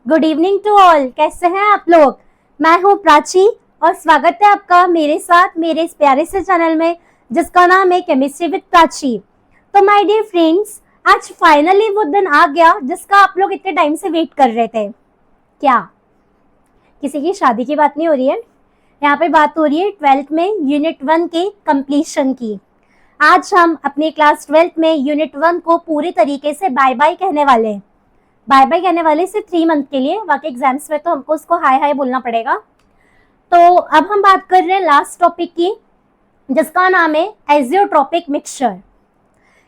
Good evening to all. कैसे हैं आप लोग? मैं हूं प्राची और स्वागत है आपका मेरे साथ मेरे इस प्यारे से चैनल में जिसका नाम है केमिस्ट्री विद प्राची। तो माय डियर फ्रेंड्स, आज फाइनली वो दिन आ गया जिसका आप लोग इतने टाइम से वेट कर रहे थे। क्या किसी की शादी की बात नहीं हो रही है? यहाँ पे बात हो रही है 12th में यूनिट 1 के कंप्लीशन की। आज हम अपने क्लास 12th में यूनिट 1 को पूरी तरीके से बाय बाय कहने वाले हैं। बाय बाय कहने वाले सिर्फ 3 मंथ के लिए, बाकी एग्जाम्स में तो हमको उसको हाय हाय बोलना पड़ेगा। तो अब हम बात कर रहे हैं लास्ट टॉपिक की जिसका नाम है एजियोट्रॉपिक मिक्सचर।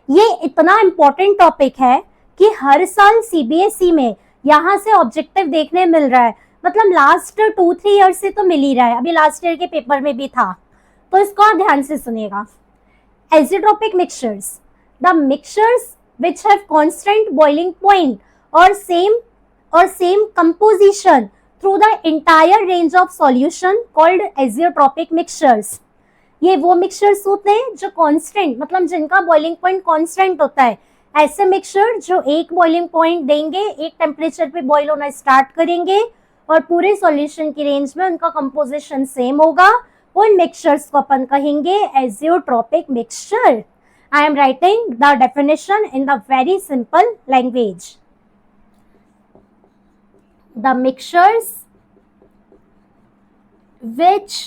ये इतना इम्पोर्टेंट टॉपिक है कि हर साल सीबीएसई में यहाँ से ऑब्जेक्टिव देखने मिल रहा है। मतलब लास्ट 2-3 ईयर से तो मिल ही रहा है, अभी लास्ट ईयर के पेपर में भी था। तो इसको आप ध्यान से सुनिएगा। Azeotropic mixtures, the mixtures which have constant boiling point or same composition through the entire range of solution called azeotropic mixtures। ये वो मिक्सचर्स होते हैं जो कांस्टेंट, मतलब जिनका बॉइलिंग पॉइंट कांस्टेंट होता है। ऐसे मिक्सचर जो एक बॉइलिंग पॉइंट देंगे, एक टेम्परेचर पे बॉइल होना स्टार्ट करेंगे और पूरे सॉल्यूशन की रेंज में उनका कंपोजिशन सेम होगा। उन मिक्सचर्स को अपन कहेंगे azeotropic mixture. I am writing the definition in the very simple language. The mixtures which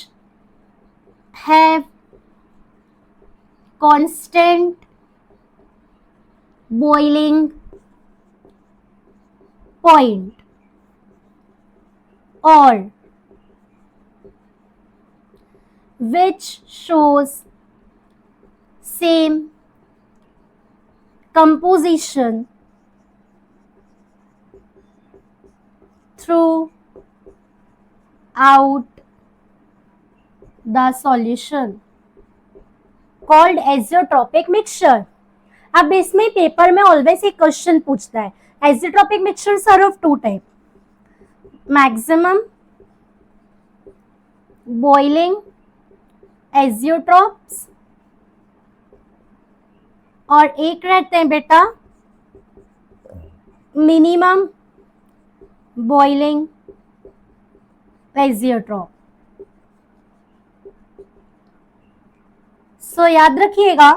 have constant boiling point or which shows same composition throughout the solution called azeotropic mixture। अब इसमें paper में always एक question पूछता है। Azeotropic mixtures are of 2 type, maximum boiling azeotropes और एक रहते हैं बेटा मिनिमम बॉइलिंग एजियोट्रॉप। सो याद रखिएगा,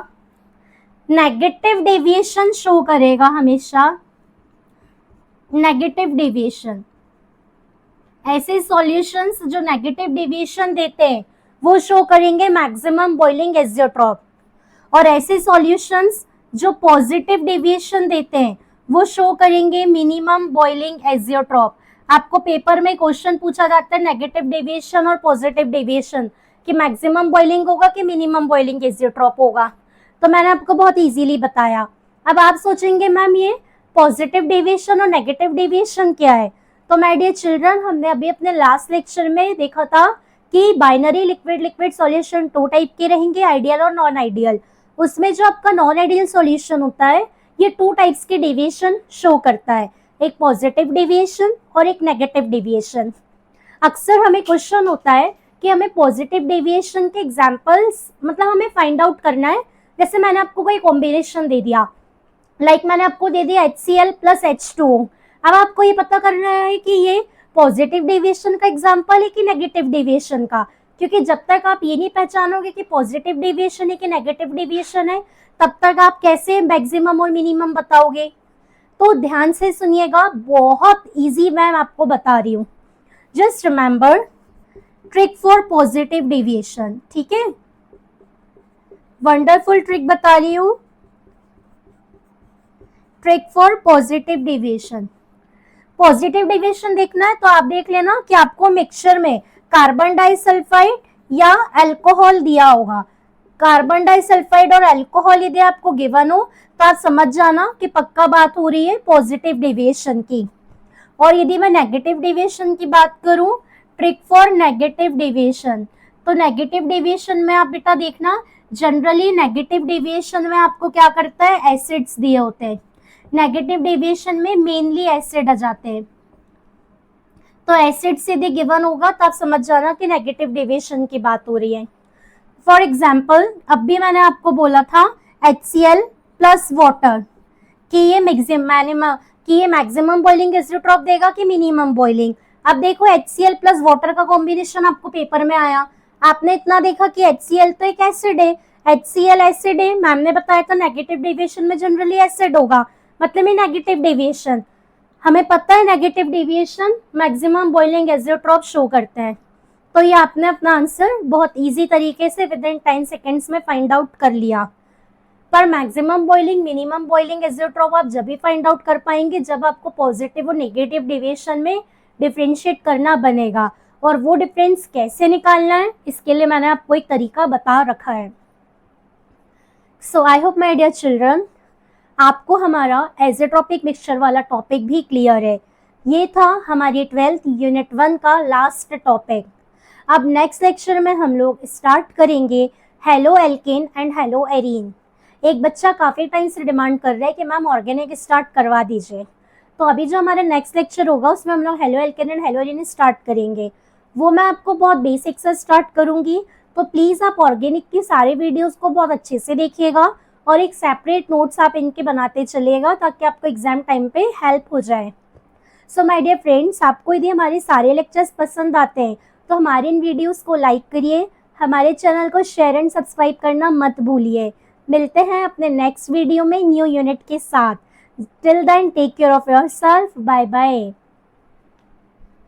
नेगेटिव डेविएशन शो करेगा हमेशा, नेगेटिव डेविएशन। ऐसे सॉल्यूशंस जो नेगेटिव डेविएशन देते हैं वो शो करेंगे मैक्सिमम बॉइलिंग एजियोट्रॉप, और ऐसे सॉल्यूशंस जो पॉजिटिव डेविएशन देते हैं वो शो करेंगे मिनिमम बॉइलिंग एजियोट्रॉप। आपको पेपर में क्वेश्चन पूछा जाता है नेगेटिव डेविएशन और पॉजिटिव डेविएशन कि मैक्सिमम बॉइलिंग होगा कि मिनिमम बॉइलिंग एजियोट्रॉप होगा। तो मैंने आपको बहुत इजीली बताया। अब आप सोचेंगे मैम ये पॉजिटिव डेविएशन और नेगेटिव डेविएशन क्या है? तो माय डियर चिल्ड्रन, हमने अभी अपने लास्ट लेक्चर में देखा था कि बाइनरी लिक्विड सॉल्यूशन 2 टाइप के रहेंगे, आइडियल और नॉन आइडियल। उसमें जो आपका नॉन आइडियल सॉल्यूशन होता है ये 2 टाइप्स के डेविएशन शो करता है, एक पॉजिटिव डेविएशन और एक नेगेटिव डेविएशन। अक्सर हमें क्वेश्चन होता है कि हमें पॉजिटिव डेविएशन के एग्जांपल्स, मतलब हमें फाइंड आउट करना है। जैसे मैंने आपको कोई कॉम्बिनेशन दे दिया, मैंने आपको दे दिया HCl + H2O। अब आपको ये पता करना है कि ये पॉजिटिव डेविएशन का एग्जांपल है कि नेगेटिव डेविएशन का, क्योंकि जब तक आप ये नहीं पहचानोगे कि पॉजिटिव डेविएशन है कि नेगेटिव डेविएशन है तब तक आप कैसे मैक्सिमम और मिनिमम बताओगे। तो ध्यान से सुनिएगा, बहुत इजी मैं आपको बता रही हूँ। Just remember trick for positive deviation, ठीक है? वंडरफुल ट्रिक बता रही हूँ, trick for positive deviation. Positive deviation देखना है तो आप देख लेना कि आपको मिक्सचर में कार्बन डाइसल्फाइड या अल्कोहल दिया होगा। कार्बन डाइसल्फाइड और अल्कोहल यदि आपको गिवन हो तो आप समझ जाना कि पक्का बात हो रही है पॉजिटिव डेविएशन की। और यदि मैं नेगेटिव डेविएशन की बात करूं, ट्रिक फॉर नेगेटिव डेविएशन, तो नेगेटिव डेविएशन में आप बेटा देखना, जनरली नेगेटिव डेविएशन में आपको क्या करता है, एसिड्स दिए होते हैं। नेगेटिव डेविएशन में मेनली एसिड आ जाते हैं। तो एसिड से यदि गिवन होगा तो आप समझ जाना कि नेगेटिव डेविएशन की बात हो रही है। फॉर एग्जाम्पल, अब भी मैंने आपको बोला था HCl + वाटर कि ये मैंने कि ये मैक्सिमम बॉइलिंग एजियोट्रॉप देगा कि मिनिमम बॉइलिंग। अब देखो HCl प्लस वाटर का कॉम्बिनेशन आपको पेपर में आया, आपने इतना देखा कि HCl तो एक एसिड है, HCl एसिड है, मैम ने बताया था नेगेटिव डेविएशन में जनरली एसिड होगा, मतलब ये नेगेटिव डेविएशन, हमें पता है negative deviation maximum boiling azeotrope show करते हैं। तो ये आपने अपना आंसर बहुत इजी तरीके से विद इन 10 सेकेंड्स में फाइंड आउट कर लिया। पर maximum boiling minimum boiling azeotrope आप जब भी फाइंड आउट कर पाएंगे जब आपको पॉजिटिव और नेगेटिव डेविएशन में डिफरेंशिएट करना बनेगा, और वो डिफरेंस कैसे निकालना है इसके लिए मैंने आपको एक तरीका बता रखा है। So I hope my dear children आपको हमारा एजियोट्रॉपिक मिक्सचर वाला टॉपिक भी क्लियर है। ये था हमारी 12th यूनिट 1 का लास्ट टॉपिक। अब नेक्स्ट लेक्चर में हम लोग स्टार्ट करेंगे haloalkane and haloarene. एक बच्चा काफ़ी टाइम से डिमांड कर रहा है कि मैम ऑर्गेनिक स्टार्ट करवा दीजिए, तो अभी जो हमारा नेक्स्ट लेक्चर होगा उसमें हम लोग halo alkane and hello arene start करेंगे। वो मैं आपको बहुत बेसिक से स्टार्ट करूँगी, तो प्लीज़ आप ऑर्गेनिक की सारे वीडियोज़ को बहुत अच्छे से देखिएगा और एक सेपरेट नोट्स आप इनके बनाते चलिएगा ताकि आपको एग्जाम टाइम पे हेल्प हो जाए। सो माय डियर फ्रेंड्स, आपको यदि हमारे सारे लेक्चर्स पसंद आते हैं तो हमारे इन वीडियोस को लाइक करिए, हमारे चैनल को शेयर एंड सब्सक्राइब करना मत भूलिए। मिलते हैं अपने नेक्स्ट वीडियो में न्यू यूनिट के साथ। Till then take care of yourself, bye bye.